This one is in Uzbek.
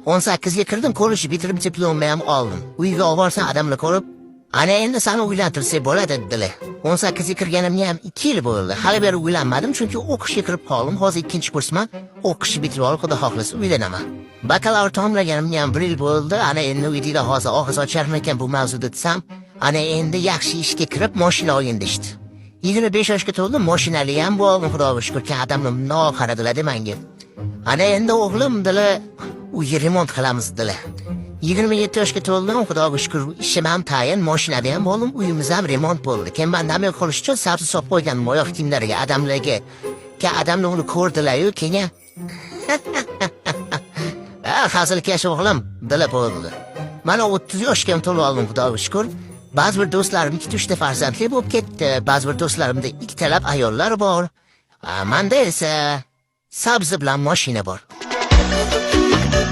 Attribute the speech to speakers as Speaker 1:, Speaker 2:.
Speaker 1: 18'ga kirdim, kollejni bitirib diplomimni ham oldim. Uyga olib borsam odamlar ko'rib, ana endi seni uylantirsak bo'ladi dedilar. 18'ga kirganimga ham 2 yil bo'ldi. Hali beri uylanmadim chunki o'qishga kirib qoldim. Hozir 2-kursman. O'qishni bitirib olib, xudo xohlasa uylanaman. Bakalavr tamomlaganimga ham 1 yil bo'ldi. Ana endi uyda hozir og'iz ocharmikan bu mavzuda desam, ana endi yaxshi ishga kirib mashina olgin deydi. 25 yoshga to'ldim, mashinali ham bo'ldim, xudoga shukr. Odamlar mundoq qaradilar menga. Ana endi o'g'lim dedilar, uyga remont qilamiz dedilar. 27 yoshga to'ldim, xudoga shukr, ishim ham tayin, mashinada ham bo'ldim, uyimiz ham remont bo'ldi. Keyin men nima qilish uchun sabzi solib qo'ygandim oyoq kiyimlariga, odamlarga. Odamlar uni ko'rdilar-yu, keyin hazilkash o'g'lim dedilar bo'ldi. Mana 30 yoshga to'lib oldim, xudoga shukr. Ba'zi bir do'stlarim 2-3 ta farzandli bo'lib ketdi. Ba'zi bir do'stlarimda 2 talab ayollar bor. Menda esa sabzi bilan mashina bor.